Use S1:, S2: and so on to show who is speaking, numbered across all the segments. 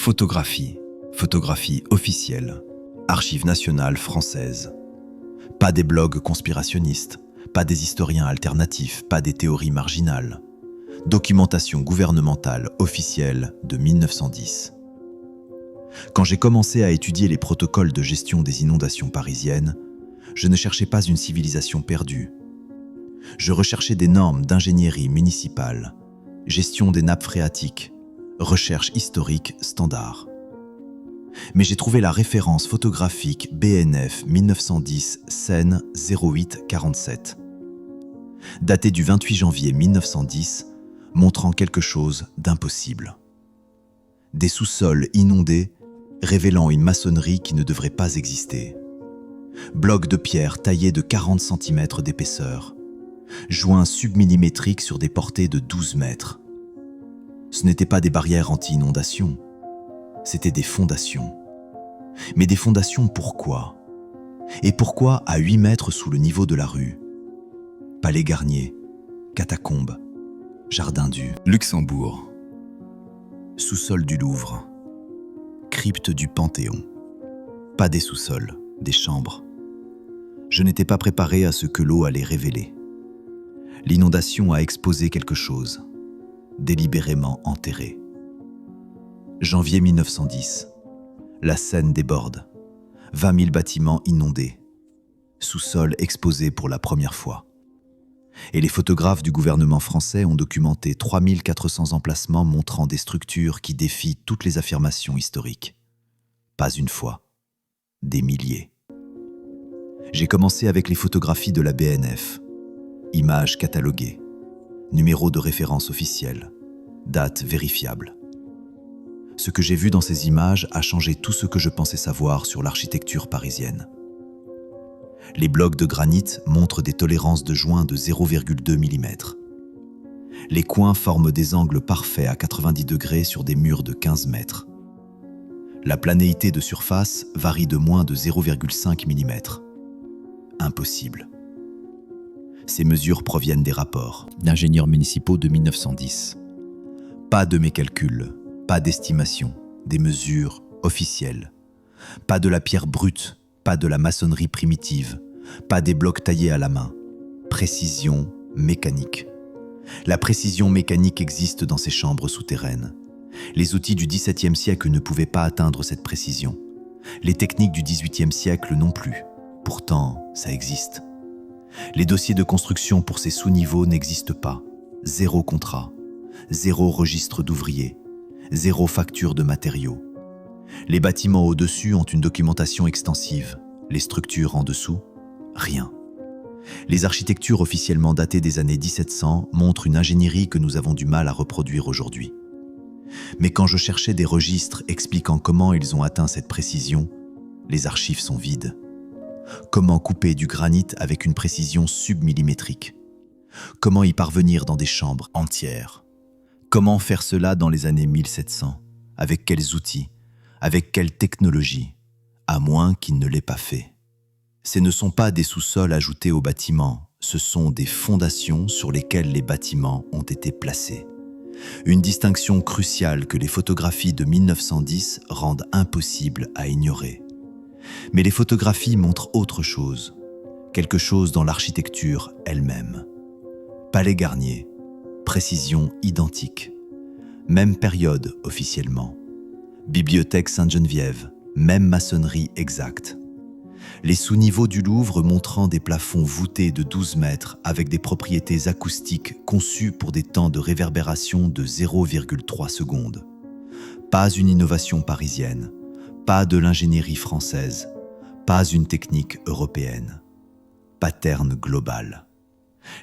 S1: Photographie. Photographie officielle. Archives nationales françaises. Pas des blogs conspirationnistes, pas des historiens alternatifs, pas des théories marginales. Documentation gouvernementale officielle de 1910. Quand j'ai commencé à étudier les protocoles de gestion des inondations parisiennes, je ne cherchais pas une civilisation perdue. Je recherchais des normes d'ingénierie municipale, gestion des nappes phréatiques, recherche historique standard. Mais j'ai trouvé la référence photographique BNF 1910 Seine 0847, datée du 28 janvier 1910, montrant quelque chose d'impossible. Des sous-sols inondés, révélant une maçonnerie qui ne devrait pas exister. Blocs de pierre taillés de 40 cm d'épaisseur, joints submillimétriques sur des portées de 12 mètres. Ce n'étaient pas des barrières anti-inondation, c'étaient des fondations. Mais des fondations pourquoi? Et pourquoi à 8 mètres sous le niveau de la rue? Palais Garnier, catacombes, jardin du Luxembourg, sous-sol du Louvre, crypte du Panthéon. Pas des sous-sols, des chambres. Je n'étais pas préparé à ce que l'eau allait révéler. L'inondation a exposé quelque chose, délibérément enterré. Janvier 1910. La Seine déborde. 20 000 bâtiments inondés. Sous-sol exposé pour la première fois. Et les photographes du gouvernement français ont documenté 3400 emplacements montrant des structures qui défient toutes les affirmations historiques. Pas une fois, des milliers. J'ai commencé avec les photographies de la BNF. Images cataloguées, numéro de référence officiel, date vérifiable. Ce que j'ai vu dans ces images a changé tout ce que je pensais savoir sur l'architecture parisienne. Les blocs de granit montrent des tolérances de joints de 0,2 mm. Les coins forment des angles parfaits à 90 degrés sur des murs de 15 mètres. La planéité de surface varie de moins de 0,5 mm. Impossible. Ces mesures proviennent des rapports d'ingénieurs municipaux de 1910. Pas de mes calculs, pas d'estimation, des mesures officielles. Pas de la pierre brute, pas de la maçonnerie primitive, pas des blocs taillés à la main. Précision mécanique. La précision mécanique existe dans ces chambres souterraines. Les outils du XVIIe siècle ne pouvaient pas atteindre cette précision. Les techniques du XVIIIe siècle non plus. Pourtant, ça existe. Les dossiers de construction pour ces sous-niveaux n'existent pas. 0 contrat, 0 registre d'ouvriers, 0 facture de matériaux. Les bâtiments au-dessus ont une documentation extensive. Les structures en dessous, rien. Les architectures officiellement datées des années 1700 montrent une ingénierie que nous avons du mal à reproduire aujourd'hui. Mais quand je cherchais des registres expliquant comment ils ont atteint cette précision, les archives sont vides. Comment couper du granit avec une précision submillimétrique? Comment y parvenir dans des chambres entières? Comment faire cela dans les années 1700? Avec quels outils? Avec quelle technologie? À moins qu'il ne l'ait pas fait. Ce ne sont pas des sous-sols ajoutés aux bâtiments, ce sont des fondations sur lesquelles les bâtiments ont été placés. Une distinction cruciale que les photographies de 1910 rendent impossible à ignorer. Mais les photographies montrent autre chose, quelque chose dans l'architecture elle-même. Palais Garnier, précision identique. Même période officiellement. Bibliothèque Sainte-Geneviève, même maçonnerie exacte. Les sous-niveaux du Louvre montrant des plafonds voûtés de 12 mètres avec des propriétés acoustiques conçues pour des temps de réverbération de 0,3 secondes. Pas une innovation parisienne, pas de l'ingénierie française, pas une technique européenne. Pattern global.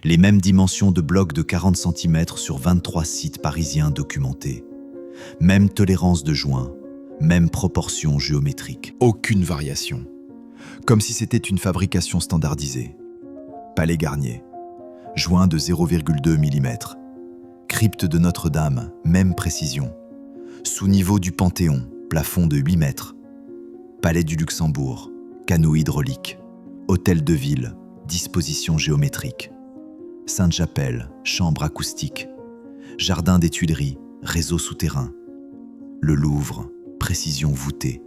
S1: Les mêmes dimensions de blocs de 40 cm sur 23 sites parisiens documentés. Même tolérance de joints, même proportions géométriques. Aucune variation. Comme si c'était une fabrication standardisée. Palais Garnier. Joint de 0,2 mm. Crypte de Notre-Dame, même précision. Sous-niveau du Panthéon, plafond de 8 mètres. Palais du Luxembourg, canaux hydrauliques. Hôtel de ville, disposition géométrique. Sainte-Chapelle, chambre acoustique. Jardin des Tuileries, réseau souterrain. Le Louvre, précision voûtée.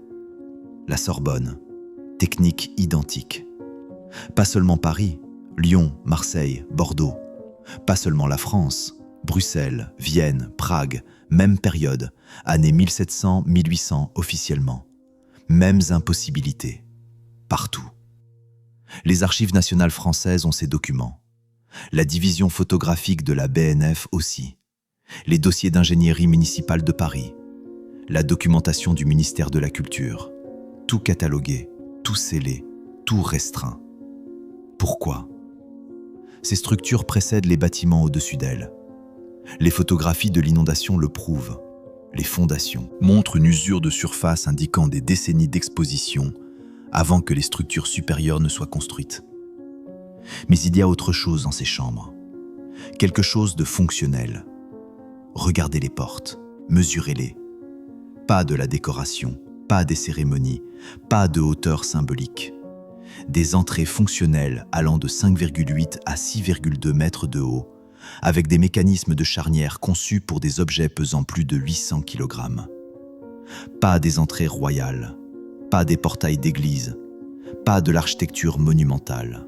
S1: La Sorbonne, technique identique. Pas seulement Paris, Lyon, Marseille, Bordeaux. Pas seulement la France, Bruxelles, Vienne, Prague, même période, années 1700-1800 officiellement. Mêmes impossibilités, partout. Les Archives nationales françaises ont ces documents. La division photographique de la BNF aussi. Les dossiers d'ingénierie municipale de Paris. La documentation du ministère de la Culture. Tout catalogué, tout scellé, tout restreint. Pourquoi ? Ces structures précèdent les bâtiments au-dessus d'elles. Les photographies de l'inondation le prouvent. Les fondations montrent une usure de surface indiquant des décennies d'exposition avant que les structures supérieures ne soient construites. Mais il y a autre chose dans ces chambres. Quelque chose de fonctionnel. Regardez les portes, mesurez-les. Pas de la décoration, pas des cérémonies, pas de hauteur symbolique. Des entrées fonctionnelles allant de 5,8 à 6,2 mètres de haut, avec des mécanismes de charnière conçus pour des objets pesant plus de 800 kg. Pas des entrées royales, pas des portails d'église, pas de l'architecture monumentale,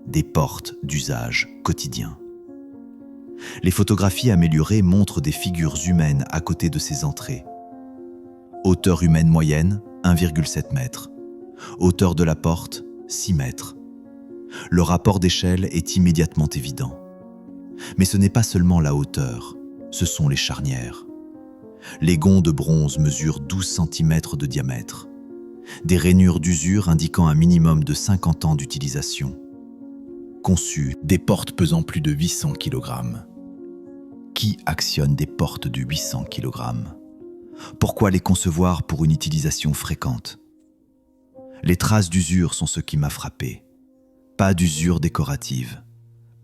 S1: des portes d'usage quotidien. Les photographies améliorées montrent des figures humaines à côté de ces entrées. Hauteur humaine moyenne, 1,7 mètre. Hauteur de la porte, 6 mètres. Le rapport d'échelle est immédiatement évident. Mais ce n'est pas seulement la hauteur, ce sont les charnières. Les gonds de bronze mesurent 12 cm de diamètre. Des rainures d'usure indiquant un minimum de 50 ans d'utilisation. Conçues, des portes pesant plus de 800 kg. Qui actionne des portes de 800 kg ? Pourquoi les concevoir pour une utilisation fréquente ? Les traces d'usure sont ce qui m'a frappé. Pas d'usure décorative,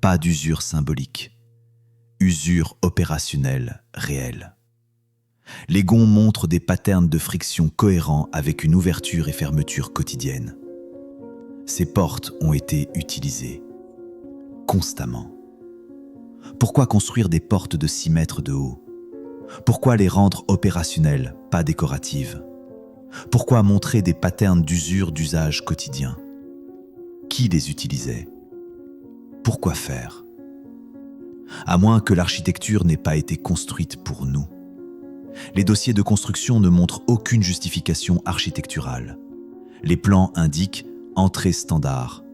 S1: pas d'usure symbolique. Usure opérationnelle réelle. Les gonds montrent des patterns de friction cohérents avec une ouverture et fermeture quotidienne. Ces portes ont été utilisées constamment. Pourquoi construire des portes de 6 mètres de haut ? Pourquoi les rendre opérationnelles, pas décoratives ? Pourquoi montrer des patterns d'usure d'usage quotidien ? Qui les utilisait ? Pourquoi faire ? À moins que l'architecture n'ait pas été construite pour nous. Les dossiers de construction ne montrent aucune justification architecturale. Les plans indiquent entrée standard,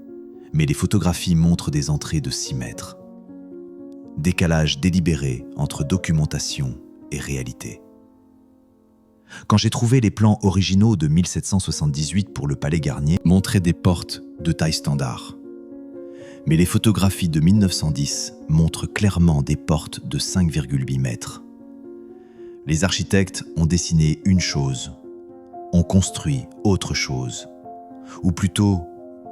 S1: mais les photographies montrent des entrées de 6 mètres. Décalage délibéré entre documentation et réalité. Quand j'ai trouvé les plans originaux de 1778 pour le Palais Garnier, montraient des portes de taille standard. Mais les photographies de 1910 montrent clairement des portes de 5,8 mètres. Les architectes ont dessiné une chose, ont construit autre chose, ou plutôt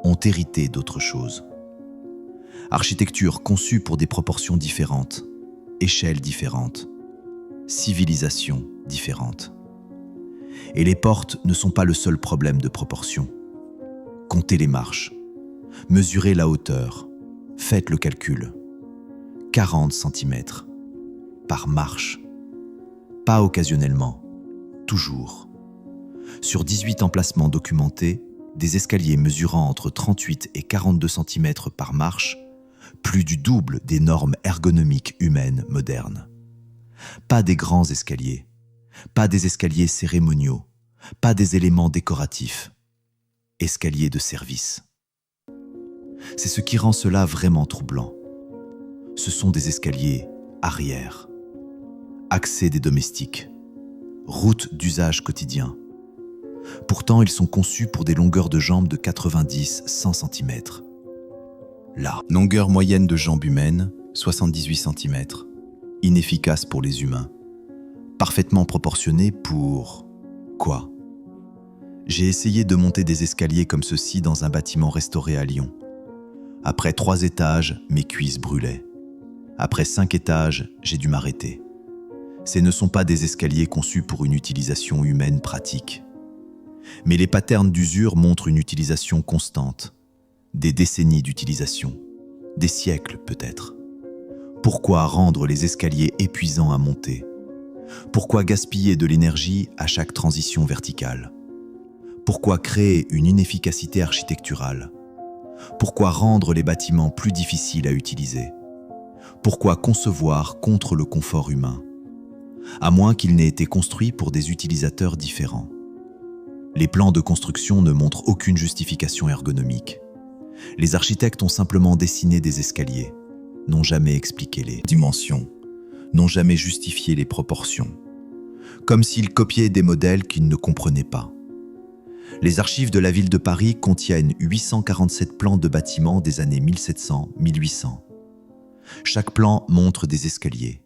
S1: ont hérité d'autre chose. Architecture conçue pour des proportions différentes, échelles différentes, civilisations différentes. Et les portes ne sont pas le seul problème de proportion. Comptez les marches, mesurez la hauteur, faites le calcul. 40 cm par marche. Pas occasionnellement, toujours. Sur 18 emplacements documentés, des escaliers mesurant entre 38 et 42 cm par marche, plus du double des normes ergonomiques humaines modernes. Pas des grands escaliers, pas des escaliers cérémoniaux, pas des éléments décoratifs. Escaliers de service. C'est ce qui rend cela vraiment troublant. Ce sont des escaliers arrière, accès des domestiques, route d'usage quotidien. Pourtant, ils sont conçus pour des longueurs de jambes de 90-100 cm. Là, longueur moyenne de jambes humaines, 78 cm. Inefficace pour les humains. Parfaitement proportionné pour... quoi ? J'ai essayé de monter des escaliers comme ceci dans un bâtiment restauré à Lyon. Après 3 étages, mes cuisses brûlaient. Après 5 étages, j'ai dû m'arrêter. Ces ne sont pas des escaliers conçus pour une utilisation humaine pratique. Mais les patterns d'usure montrent une utilisation constante. Des décennies d'utilisation. Des siècles peut-être. Pourquoi rendre les escaliers épuisants à monter ? Pourquoi gaspiller de l'énergie à chaque transition verticale? Pourquoi créer une inefficacité architecturale? Pourquoi rendre les bâtiments plus difficiles à utiliser? Pourquoi concevoir contre le confort humain? À moins qu'il n'ait été construit pour des utilisateurs différents. Les plans de construction ne montrent aucune justification ergonomique. Les architectes ont simplement dessiné des escaliers, n'ont jamais expliqué les dimensions, n'ont jamais justifié les proportions, comme s'ils copiaient des modèles qu'ils ne comprenaient pas. Les archives de la ville de Paris contiennent 847 plans de bâtiments des années 1700-1800. Chaque plan montre des escaliers.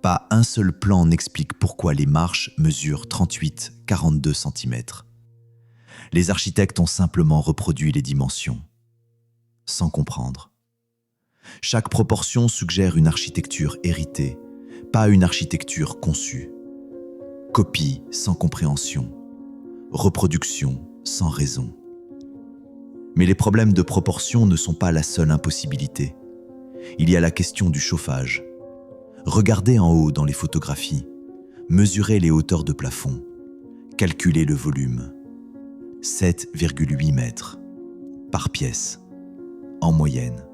S1: Pas un seul plan n'explique pourquoi les marches mesurent 38-42 cm. Les architectes ont simplement reproduit les dimensions, sans comprendre. Chaque proportion suggère une architecture héritée, pas une architecture conçue. Copie sans compréhension, reproduction sans raison. Mais les problèmes de proportion ne sont pas la seule impossibilité. Il y a la question du chauffage. Regardez en haut dans les photographies, mesurez les hauteurs de plafond, calculez le volume. 7,8 mètres par pièce, en moyenne.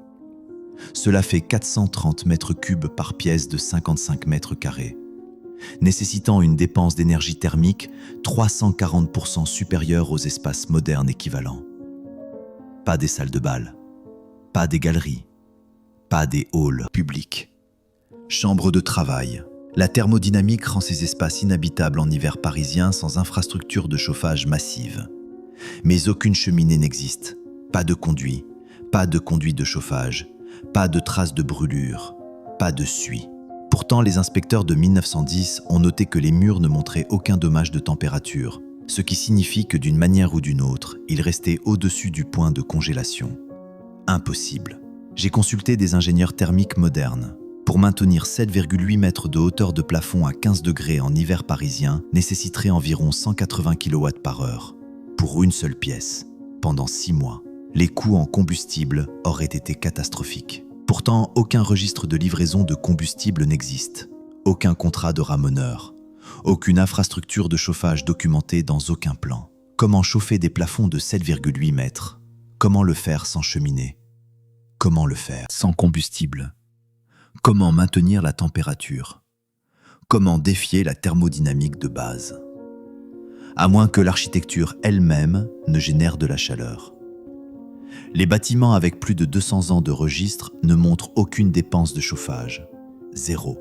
S1: Cela fait 430 mètres cubes par pièce de 55 mètres carrés, nécessitant une dépense d'énergie thermique 340% supérieure aux espaces modernes équivalents. Pas des salles de bal, pas des galeries, pas des halls publics. Chambre de travail. La thermodynamique rend ces espaces inhabitables en hiver parisien sans infrastructure de chauffage massive. Mais aucune cheminée n'existe, pas de conduit de chauffage, pas de traces de brûlure, pas de suie. Pourtant, les inspecteurs de 1910 ont noté que les murs ne montraient aucun dommage de température, ce qui signifie que d'une manière ou d'une autre, ils restaient au-dessus du point de congélation. Impossible. J'ai consulté des ingénieurs thermiques modernes. Pour maintenir 7,8 mètres de hauteur de plafond à 15 degrés en hiver parisien nécessiterait environ 180 kWh pour une seule pièce, pendant 6 mois. Les coûts en combustible auraient été catastrophiques. Pourtant, aucun registre de livraison de combustible n'existe, aucun contrat de ramoneur, aucune infrastructure de chauffage documentée dans aucun plan. Comment chauffer des plafonds de 7,8 mètres? Comment le faire sans cheminée? Comment le faire sans combustible? Comment maintenir la température? Comment défier la thermodynamique de base? À moins que l'architecture elle-même ne génère de la chaleur. Les bâtiments avec plus de 200 ans de registre ne montrent aucune dépense de chauffage. Zéro.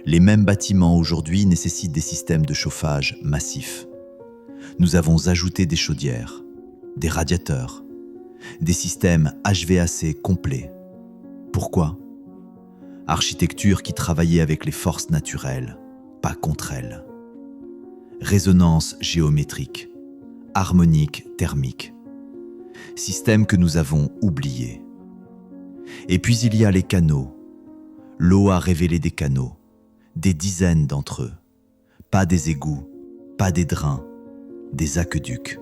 S1: Les mêmes bâtiments aujourd'hui nécessitent des systèmes de chauffage massifs. Nous avons ajouté des chaudières, des radiateurs, des systèmes HVAC complets. Pourquoi ? Architecture qui travaillait avec les forces naturelles, pas contre elles. Résonance géométrique, harmonique thermique. Système que nous avons oublié. Et puis il y a les canaux. L'eau a révélé des canaux, des dizaines d'entre eux. Pas des égouts, pas des drains, des aqueducs.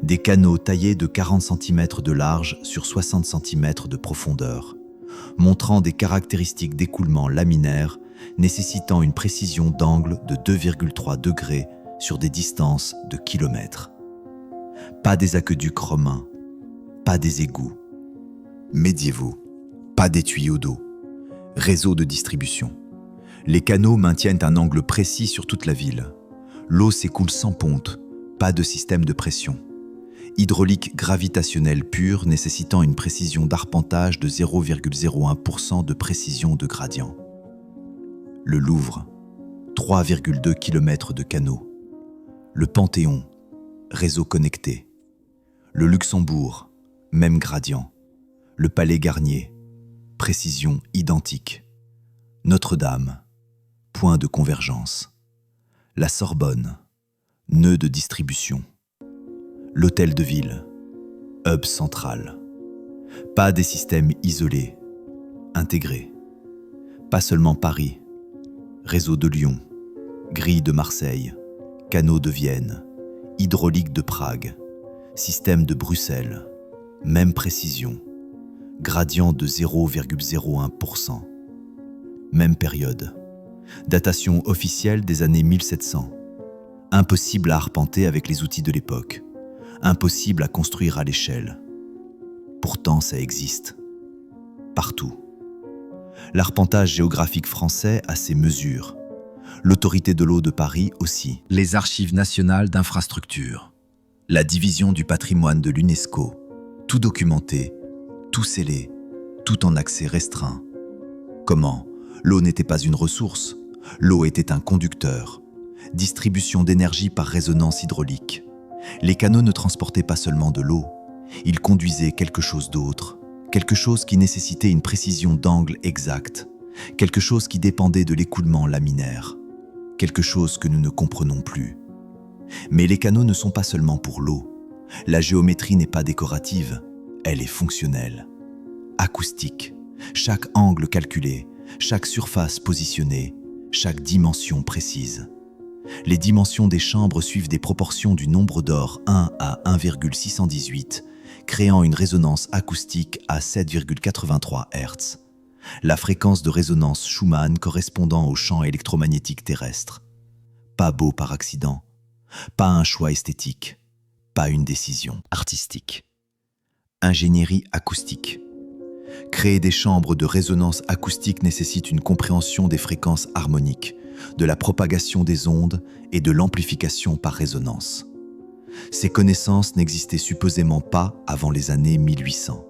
S1: Des canaux taillés de 40 cm de large sur 60 cm de profondeur, montrant des caractéristiques d'écoulement laminaire nécessitant une précision d'angle de 2,3 degrés sur des distances de kilomètres. Pas des aqueducs romains, pas des égouts. Médiévaux, pas des tuyaux d'eau. Réseau de distribution. Les canaux maintiennent un angle précis sur toute la ville. L'eau s'écoule sans ponte, pas de système de pression. Hydraulique gravitationnelle pure nécessitant une précision d'arpentage de 0,01% de précision de gradient. Le Louvre, 3,2 km de canaux. Le Panthéon, réseau connecté. Le Luxembourg, même gradient. Le Palais Garnier, précision identique. Notre-Dame, point de convergence. La Sorbonne, nœud de distribution. L'hôtel de ville, hub central. Pas des systèmes isolés, intégrés. Pas seulement Paris, réseau de Lyon, grille de Marseille, canaux de Vienne, hydraulique de Prague, système de Bruxelles, même précision, gradient de 0,01%. Même période, Datation officielle des années 1700. Impossible à arpenter avec les outils de l'époque. Impossible à construire à l'échelle. Pourtant, ça existe. Partout. L'arpentage géographique français a ses mesures. L'Autorité de l'eau de Paris aussi. Les archives nationales d'infrastructures. La division du patrimoine de l'UNESCO. Tout documenté, tout scellé, tout en accès restreint. Comment? L'eau n'était pas une ressource. L'eau était un conducteur. Distribution d'énergie par résonance hydraulique. Les canaux ne transportaient pas seulement de l'eau. Ils conduisaient quelque chose d'autre. Quelque chose qui nécessitait une précision d'angle exacte. Quelque chose qui dépendait de l'écoulement laminaire. Quelque chose que nous ne comprenons plus. Mais les canaux ne sont pas seulement pour l'eau. La géométrie n'est pas décorative, elle est fonctionnelle. Acoustique, chaque angle calculé, chaque surface positionnée, chaque dimension précise. Les dimensions des chambres suivent des proportions du nombre d'or 1 à 1,618, créant une résonance acoustique à 7,83 Hz. La fréquence de résonance Schumann correspondant au champ électromagnétique terrestre. Pas beau par accident, pas un choix esthétique, pas une décision artistique. Ingénierie acoustique. Créer des chambres de résonance acoustique nécessite une compréhension des fréquences harmoniques, de la propagation des ondes et de l'amplification par résonance. Ces connaissances n'existaient supposément pas avant les années 1800.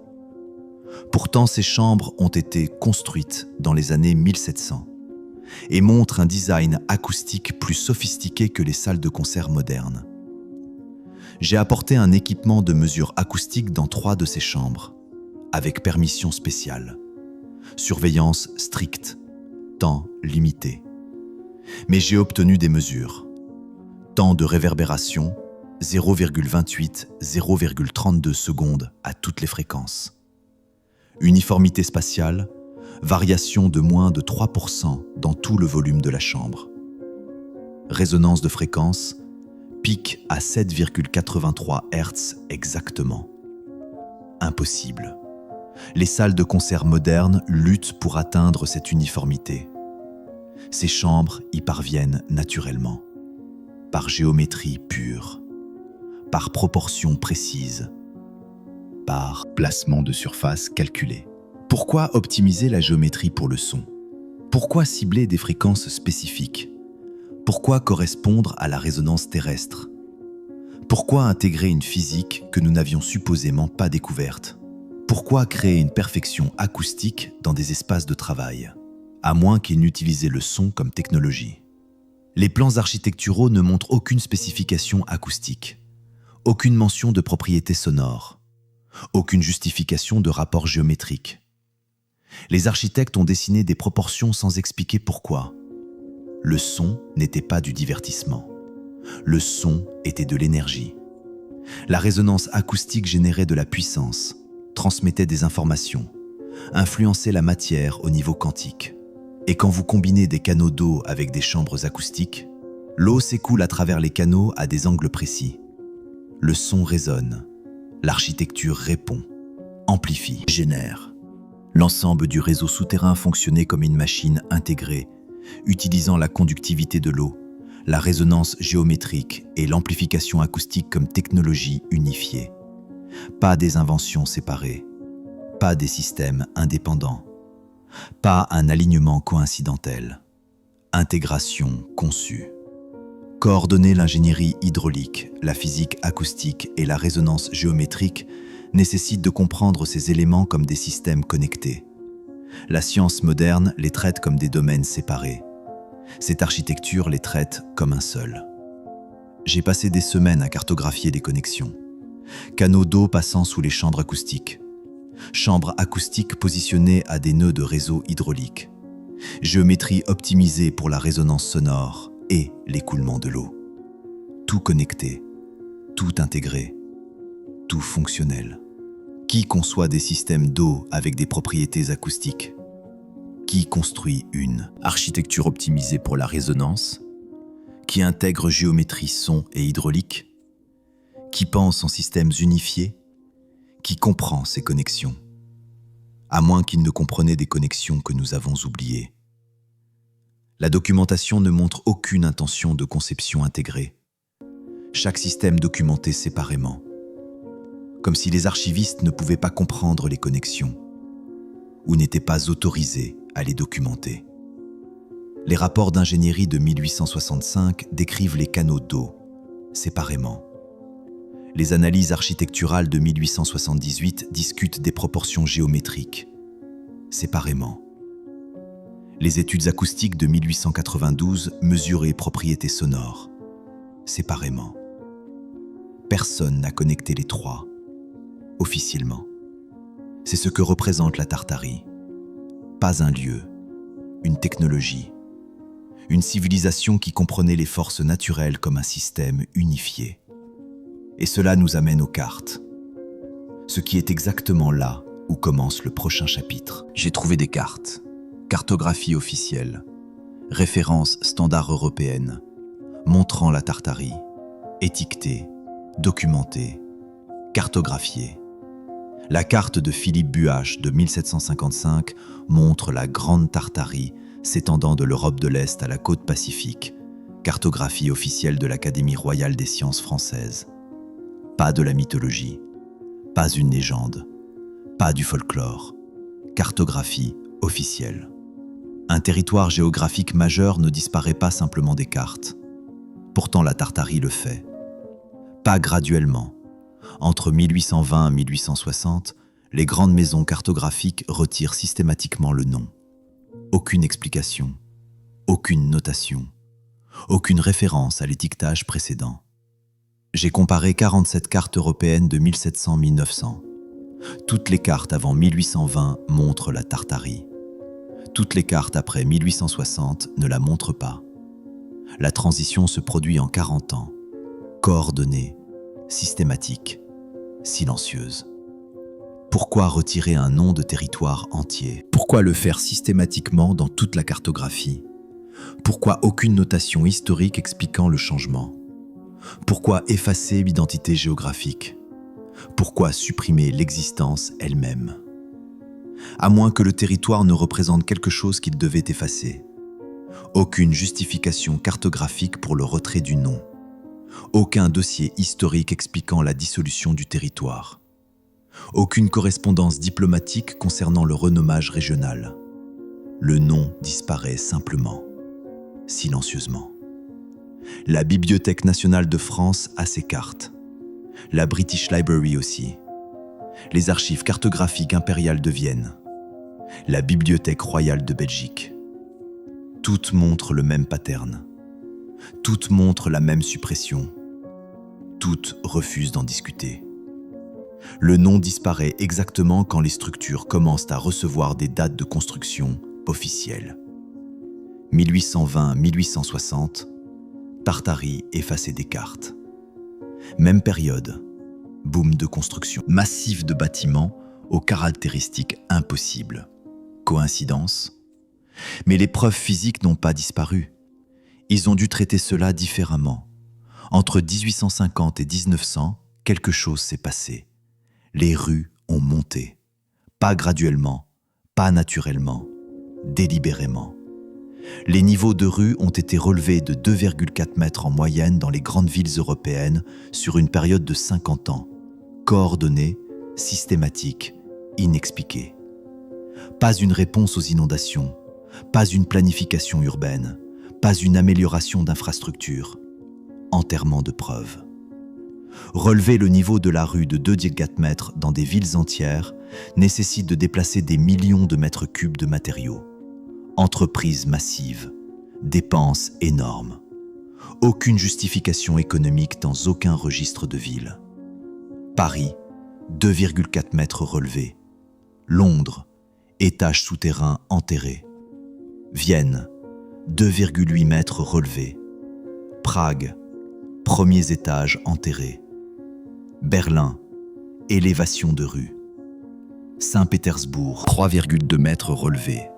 S1: Pourtant, ces chambres ont été construites dans les années 1700 et montrent un design acoustique plus sophistiqué que les salles de concert modernes. J'ai apporté un équipement de mesure acoustique dans 3 de ces chambres, avec permission spéciale, surveillance stricte, temps limité. Mais j'ai obtenu des mesures. Temps de réverbération, 0,28-0,32 secondes à toutes les fréquences. Uniformité spatiale, variation de moins de 3% dans tout le volume de la chambre. Résonance de fréquence, pic à 7,83 Hz exactement. Impossible. Les salles de concert modernes luttent pour atteindre cette uniformité. Ces chambres y parviennent naturellement, par géométrie pure, par proportion précise, par placement de surface calculé. Pourquoi optimiser la géométrie pour le son? Pourquoi cibler des fréquences spécifiques? Pourquoi correspondre à la résonance terrestre? Pourquoi intégrer une physique que nous n'avions supposément pas découverte? Pourquoi créer une perfection acoustique dans des espaces de travail, à moins qu'ils n'utilisaient le son comme technologie? Les plans architecturaux ne montrent aucune spécification acoustique, aucune mention de propriétés sonores, aucune justification de rapport géométrique. Les architectes ont dessiné des proportions sans expliquer pourquoi. Le son n'était pas du divertissement. Le son était de l'énergie. La résonance acoustique générait de la puissance, transmettait des informations, influençait la matière au niveau quantique. Et quand vous combinez des canaux d'eau avec des chambres acoustiques, l'eau s'écoule à travers les canaux à des angles précis. Le son résonne, l'architecture répond, amplifie, génère. L'ensemble du réseau souterrain fonctionnait comme une machine intégrée, utilisant la conductivité de l'eau, la résonance géométrique et l'amplification acoustique comme technologie unifiée. Pas des inventions séparées, pas des systèmes indépendants, pas un alignement coïncidentel. Intégration conçue. Coordonner l'ingénierie hydraulique, la physique acoustique et la résonance géométrique nécessite de comprendre ces éléments comme des systèmes connectés. La science moderne les traite comme des domaines séparés. Cette architecture les traite comme un seul. J'ai passé des semaines à cartographier des connexions. Canaux d'eau passant sous les chambres acoustiques. Chambres acoustiques positionnées à des nœuds de réseau hydraulique. Géométrie optimisée pour la résonance sonore et l'écoulement de l'eau. Tout connecté, tout intégré, tout fonctionnel. Qui conçoit des systèmes d'eau avec des propriétés acoustiques? Qui construit une architecture optimisée pour la résonance? Qui intègre géométrie son et hydraulique? Qui pense en systèmes unifiés? Qui comprend ces connexions? À moins qu'il ne comprenait des connexions que nous avons oubliées. La documentation ne montre aucune intention de conception intégrée. Chaque système documenté séparément. Comme si les archivistes ne pouvaient pas comprendre les connexions ou n'étaient pas autorisés à les documenter. Les rapports d'ingénierie de 1865 décrivent les canaux d'eau, séparément. Les analyses architecturales de 1878 discutent des proportions géométriques, séparément. Les études acoustiques de 1892 mesurent les propriétés sonores, séparément. Personne n'a connecté les trois, officiellement. C'est ce que représente la Tartarie. Pas un lieu, une technologie, une civilisation qui comprenait les forces naturelles comme un système unifié. Et cela nous amène aux cartes. Ce qui est exactement là où commence le prochain chapitre. J'ai trouvé des cartes, cartographie officielle, références standards européennes, montrant la Tartarie, étiquetée, documentée, cartographiée. La carte de Philippe Buache de 1755 montre la Grande Tartarie s'étendant de l'Europe de l'Est à la côte Pacifique, cartographie officielle de l'Académie royale des sciences françaises. Pas de la mythologie, pas une légende, pas du folklore, cartographie officielle. Un territoire géographique majeur ne disparaît pas simplement des cartes. Pourtant la Tartarie le fait. Pas graduellement. Entre 1820 et 1860, les grandes maisons cartographiques retirent systématiquement le nom. Aucune explication, aucune notation, aucune référence à l'étiquetage précédent. J'ai comparé 47 cartes européennes de 1700-1900. Toutes les cartes avant 1820 montrent la Tartarie. Toutes les cartes après 1860 ne la montrent pas. La transition se produit en 40 ans, coordonnée, systématique, silencieuse. Pourquoi retirer un nom de territoire entier? Pourquoi le faire systématiquement dans toute la cartographie? Pourquoi aucune notation historique expliquant le changement? Pourquoi effacer l'identité géographique? Pourquoi supprimer l'existence elle-même? À moins que le territoire ne représente quelque chose qu'il devait effacer. Aucune justification cartographique pour le retrait du nom. Aucun dossier historique expliquant la dissolution du territoire. Aucune correspondance diplomatique concernant le renommage régional. Le nom disparaît simplement, silencieusement. La Bibliothèque nationale de France a ses cartes. La British Library aussi. Les archives cartographiques impériales de Vienne. La Bibliothèque royale de Belgique. Toutes montrent le même pattern. Toutes montrent la même suppression. Toutes refusent d'en discuter. Le nom disparaît exactement quand les structures commencent à recevoir des dates de construction officielles. 1820-1860, Tartarie effacée des cartes. Même période, boom de construction massif de bâtiments aux caractéristiques impossibles. Coïncidence? Mais les preuves physiques n'ont pas disparu. Ils ont dû traiter cela différemment. Entre 1850 et 1900, quelque chose s'est passé. Les rues ont monté. Pas graduellement, pas naturellement, délibérément. Les niveaux de rues ont été relevés de 2,4 mètres en moyenne dans les grandes villes européennes sur une période de 50 ans, coordonnée, systématique, inexpliquée. Pas une réponse aux inondations, pas une planification urbaine, pas une amélioration d'infrastructures, enterrement de preuves. Relever le niveau de la rue de 2,4 mètres dans des villes entières nécessite de déplacer des millions de mètres cubes de matériaux. Entreprises massives, dépenses énormes. Aucune justification économique dans aucun registre de ville. Paris, 2,4 mètres relevés. Londres, étage souterrain enterré. Vienne, 2,8 mètres relevés. Prague, premiers étages enterrés. Berlin, élévation de rue. Saint-Pétersbourg, 3,2 mètres relevés.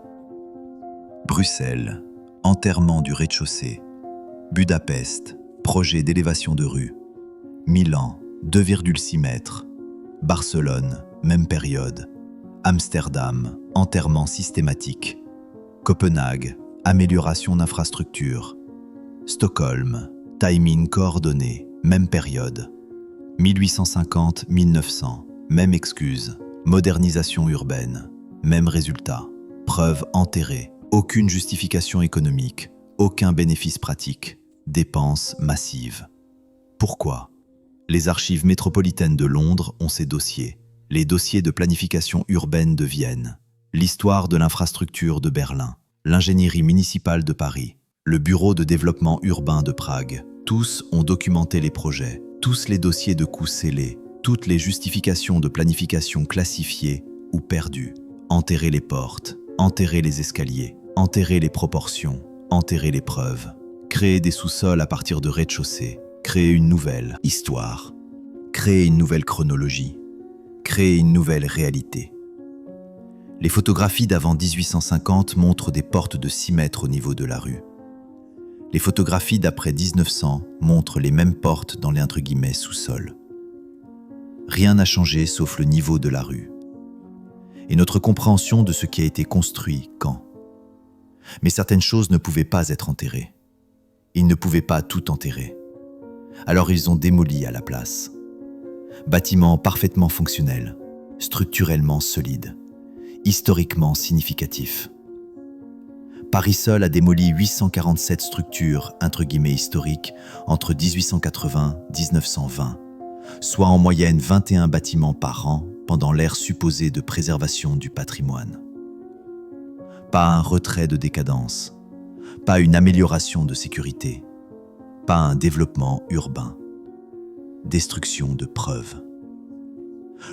S1: Bruxelles, enterrement du rez-de-chaussée. Budapest, projet d'élévation de rue. Milan, 2,6 mètres. Barcelone, même période. Amsterdam, enterrement systématique. Copenhague, Amélioration d'infrastructures. Stockholm. Timing coordonné. Même période. 1850-1900. Même excuse. Modernisation urbaine. Même résultat. Preuve enterrée. Aucune justification économique. Aucun bénéfice pratique. Dépenses massives. Pourquoi ? Les archives métropolitaines de Londres ont ces dossiers. Les dossiers de planification urbaine de Vienne. L'histoire de l'infrastructure de Berlin. L'ingénierie municipale de Paris. Le bureau de développement urbain de Prague. Tous ont documenté les projets. Tous les dossiers de coûts scellés. Toutes les justifications de planification classifiées ou perdues. Enterrer les portes. Enterrer les escaliers. Enterrer les proportions. Enterrer les preuves. Créer des sous-sols à partir de rez-de-chaussée. Créer une nouvelle histoire. Créer une nouvelle chronologie. Créer une nouvelle réalité. Les photographies d'avant 1850 montrent des portes de 6 mètres au niveau de la rue. Les photographies d'après 1900 montrent les mêmes portes dans les « sous-sols ». Rien n'a changé sauf le niveau de la rue. Et notre compréhension de ce qui a été construit quand. Mais certaines choses ne pouvaient pas être enterrées. Ils ne pouvaient pas tout enterrer. Alors ils ont démoli à la place. Bâtiments parfaitement fonctionnels, structurellement solides, historiquement significatifs. Paris seul a démoli 847 structures « historiques entre 1880 et 1920, soit en moyenne 21 bâtiments par an pendant l'ère supposée de préservation du patrimoine. Pas un retrait de décadence, pas une amélioration de sécurité, pas un développement urbain. Destruction de preuves.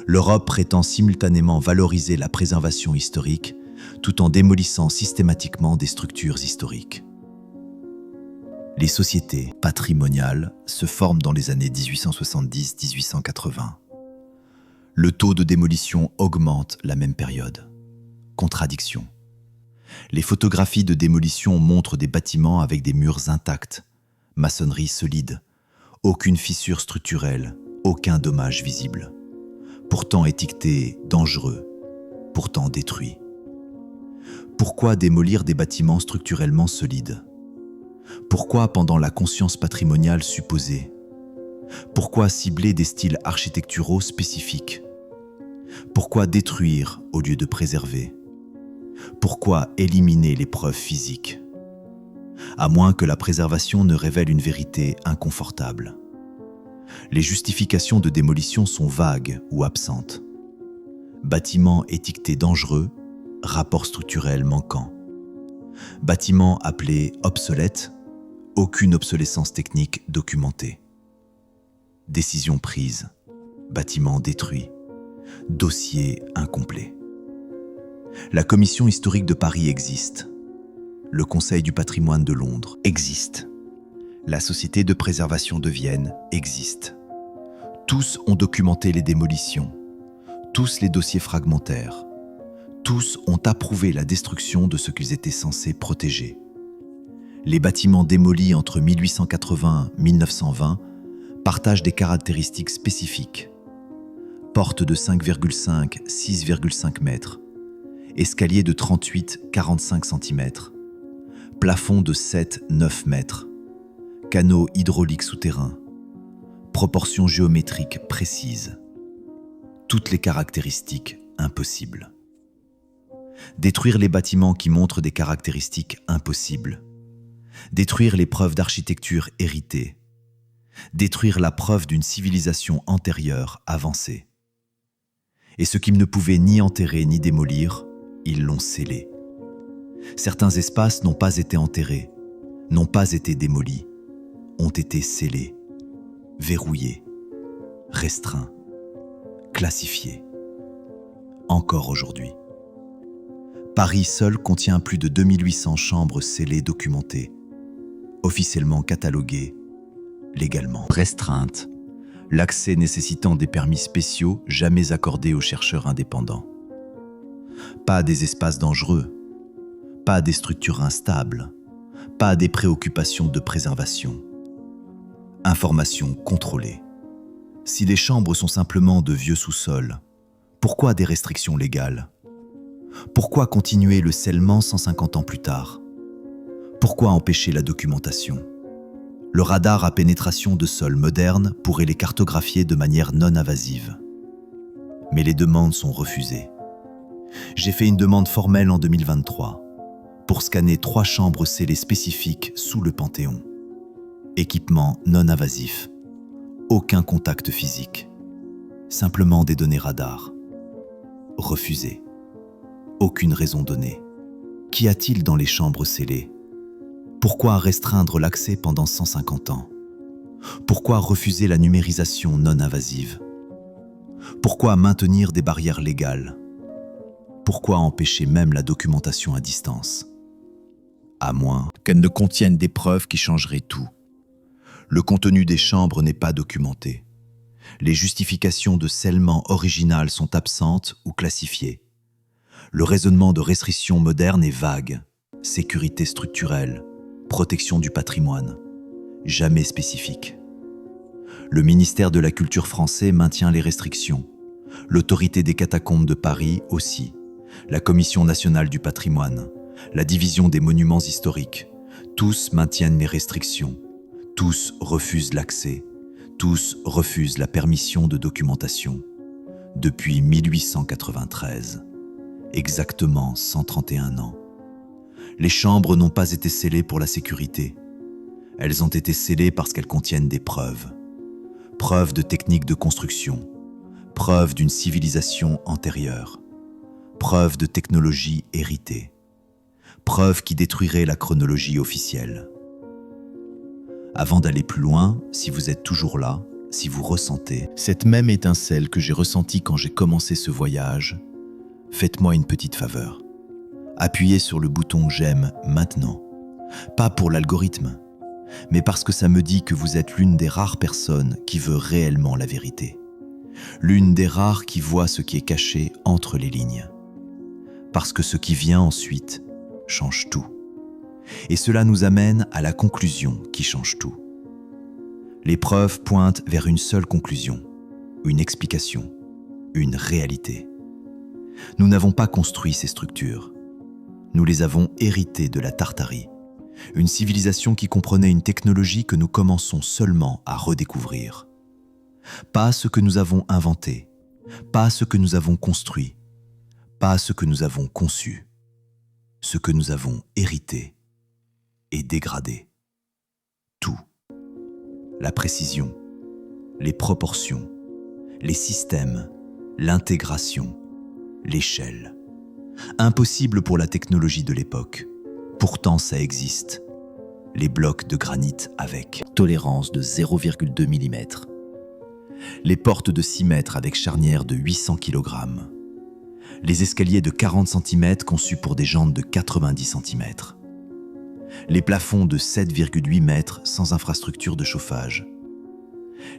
S1: L'Europe prétend simultanément valoriser la préservation historique tout en démolissant systématiquement des structures historiques. Les sociétés patrimoniales se forment dans les années 1870-1880. Le taux de démolition augmente la même période. Contradiction. Les photographies de démolition montrent des bâtiments avec des murs intacts, maçonnerie solide, aucune fissure structurelle, aucun dommage visible. Pourtant étiquetés dangereux, pourtant détruits. Pourquoi démolir des bâtiments structurellement solides ? Pourquoi pendant la conscience patrimoniale supposée ? Pourquoi cibler des styles architecturaux spécifiques ? Pourquoi détruire au lieu de préserver ? Pourquoi éliminer les preuves physiques ? À moins que la préservation ne révèle une vérité inconfortable. Les justifications de démolition sont vagues ou absentes. Bâtiments étiquetés dangereux, rapport structurel manquant. Bâtiments appelés obsolètes, aucune obsolescence technique documentée. Décision prise, bâtiment détruit, dossier incomplet. La Commission historique de Paris existe. Le Conseil du patrimoine de Londres existe. La Société de préservation de Vienne existe. Tous ont documenté les démolitions, tous les dossiers fragmentaires. Tous ont approuvé la destruction de ce qu'ils étaient censés protéger. Les bâtiments démolis entre 1880 et 1920 partagent des caractéristiques spécifiques. Porte de 5,5-6,5 mètres, escalier de 38-45 cm, plafond de 7-9 mètres, canaux hydrauliques souterrains, proportions géométriques précises. Toutes les caractéristiques impossibles. Détruire les bâtiments qui montrent des caractéristiques impossibles. Détruire les preuves d'architecture héritées. Détruire la preuve d'une civilisation antérieure avancée. Et ce qu'ils ne pouvaient ni enterrer ni démolir, ils l'ont scellé. Certains espaces n'ont pas été enterrés, n'ont pas été démolis, ont été scellés, verrouillés, restreints, classifiés. Encore aujourd'hui. Paris seul contient plus de 2800 chambres scellées documentées, officiellement cataloguées, légalement restreintes, l'accès nécessitant des permis spéciaux jamais accordés aux chercheurs indépendants. Pas des espaces dangereux, pas des structures instables, pas des préoccupations de préservation. Information contrôlée. Si les chambres sont simplement de vieux sous-sols, pourquoi des restrictions légales ? Pourquoi continuer le scellement 150 ans plus tard ? Pourquoi empêcher la documentation? Le radar à pénétration de sol moderne pourrait les cartographier de manière non invasive. Mais les demandes sont refusées. J'ai fait une demande formelle en 2023 pour scanner 3 chambres scellées spécifiques sous le Panthéon. Équipement non invasif, aucun contact physique, simplement des données radar. Refusé. Aucune raison donnée. Qu'y a-t-il dans les chambres scellées? Pourquoi restreindre l'accès pendant 150 ans? Pourquoi refuser la numérisation non invasive? Pourquoi maintenir des barrières légales? Pourquoi empêcher même la documentation à distance? À moins qu'elles ne contiennent des preuves qui changeraient tout. Le contenu des chambres n'est pas documenté. Les justifications de scellement originales sont absentes ou classifiées. Le raisonnement de restriction moderne est vague. Sécurité structurelle, protection du patrimoine, jamais spécifique. Le ministère de la Culture français maintient les restrictions. L'autorité des catacombes de Paris aussi. La Commission nationale du patrimoine, la division des monuments historiques. Tous maintiennent les restrictions. Tous refusent l'accès. Tous refusent la permission de documentation. Depuis 1893. Exactement 131 ans. Les chambres n'ont pas été scellées pour la sécurité. Elles ont été scellées parce qu'elles contiennent des preuves. Preuves de techniques de construction. Preuves d'une civilisation antérieure. Preuves de technologie héritée. Preuves qui détruiraient la chronologie officielle. Avant d'aller plus loin, si vous êtes toujours là, si vous ressentez cette même étincelle que j'ai ressentie quand j'ai commencé ce voyage, faites-moi une petite faveur. Appuyez sur le bouton « J'aime » maintenant. Pas pour l'algorithme, mais parce que ça me dit que vous êtes l'une des rares personnes qui veut réellement la vérité. L'une des rares qui voit ce qui est caché entre les lignes. Parce que ce qui vient ensuite change tout. Et cela nous amène à la conclusion qui change tout. Les preuves pointent vers une seule conclusion, une explication, une réalité. Nous n'avons pas construit ces structures. Nous les avons héritées de la Tartarie, une civilisation qui comprenait une technologie que nous commençons seulement à redécouvrir. Pas ce que nous avons inventé, pas ce que nous avons construit, pas ce que nous avons conçu, ce que nous avons hérité et dégradé. Tout. La précision, les proportions, les systèmes, l'intégration, l'échelle. Impossible pour la technologie de l'époque. Pourtant, ça existe. Les blocs de granit avec tolérance de 0,2 mm. Les portes de 6 mètres avec charnière de 800 kg. Les escaliers de 40 cm conçus pour des jantes de 90 cm. Les plafonds de 7,8 mètres sans infrastructure de chauffage.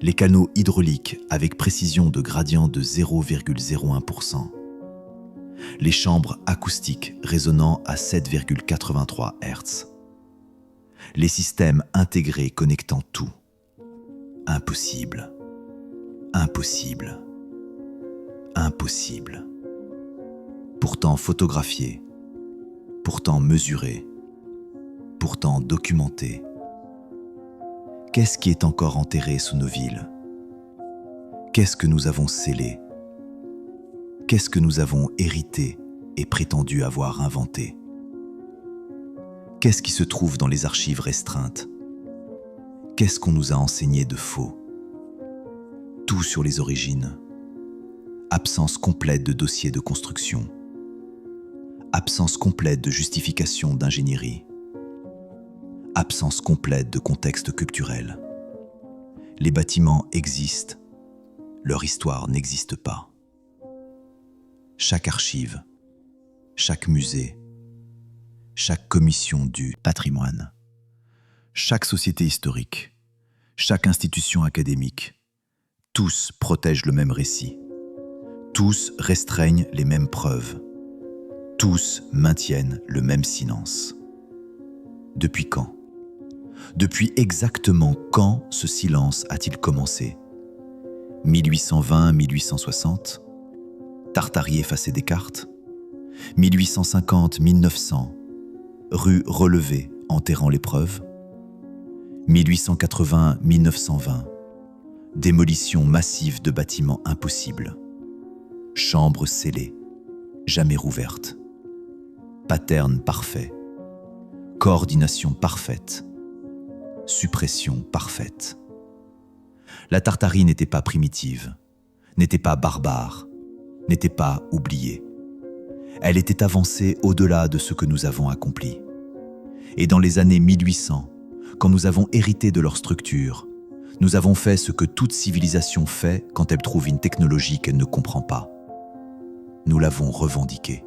S1: Les canaux hydrauliques avec précision de gradient de 0,01%. Les chambres acoustiques résonnant à 7,83 Hz. Les systèmes intégrés connectant tout. Impossible. Impossible. Impossible. Pourtant photographié. Pourtant mesuré. Pourtant documenté. Qu'est-ce qui est encore enterré sous nos villes? Qu'est-ce que nous avons scellé? Qu'est-ce que nous avons hérité et prétendu avoir inventé? Qu'est-ce qui se trouve dans les archives restreintes? Qu'est-ce qu'on nous a enseigné de faux? Tout sur les origines. Absence complète de dossier de construction. Absence complète de justification d'ingénierie. Absence complète de contexte culturel. Les bâtiments existent, leur histoire n'existe pas. Chaque archive, chaque musée, chaque commission du patrimoine, chaque société historique, chaque institution académique, tous protègent le même récit, tous restreignent les mêmes preuves, tous maintiennent le même silence. Depuis quand? Depuis exactement quand ce silence a-t-il commencé? 1820-1860? Tartarie effacé des cartes? 1850-1900? Rue relevée, enterrant les preuves. 1880-1920, démolition massive de bâtiments impossibles. Chambres scellées, jamais rouvertes. Pattern parfait. Coordination parfaite. Suppression parfaite. La Tartarie n'était pas primitive, n'était pas barbare, n'était pas oubliée. Elle était avancée au-delà de ce que nous avons accompli. Et dans les années 1800, quand nous avons hérité de leur structure, nous avons fait ce que toute civilisation fait quand elle trouve une technologie qu'elle ne comprend pas. Nous l'avons revendiquée.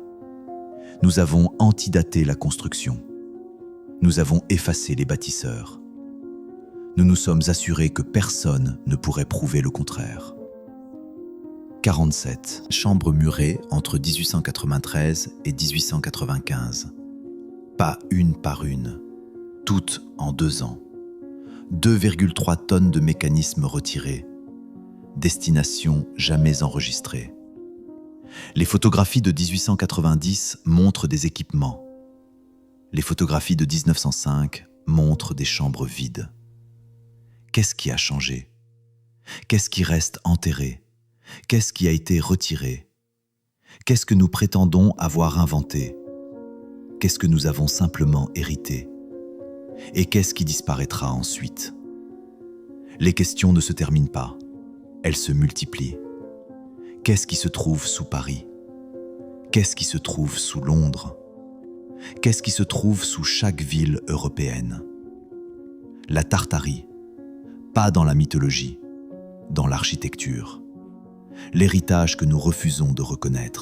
S1: Nous avons antidaté la construction. Nous avons effacé les bâtisseurs. Nous nous sommes assurés que personne ne pourrait prouver le contraire. 47 chambres murées entre 1893 et 1895. Pas une par une, toutes en 2 ans. 2,3 tonnes de mécanismes retirés. Destination jamais enregistrée. Les photographies de 1890 montrent des équipements. Les photographies de 1905 montrent des chambres vides. Qu'est-ce qui a changé? Qu'est-ce qui reste enterré? Qu'est-ce qui a été retiré? Qu'est-ce que nous prétendons avoir inventé? Qu'est-ce que nous avons simplement hérité? Et qu'est-ce qui disparaîtra ensuite? Les questions ne se terminent pas, elles se multiplient. Qu'est-ce qui se trouve sous Paris? Qu'est-ce qui se trouve sous Londres? Qu'est-ce qui se trouve sous chaque ville européenne? La Tartarie, pas dans la mythologie, dans l'architecture. L'héritage que nous refusons de reconnaître.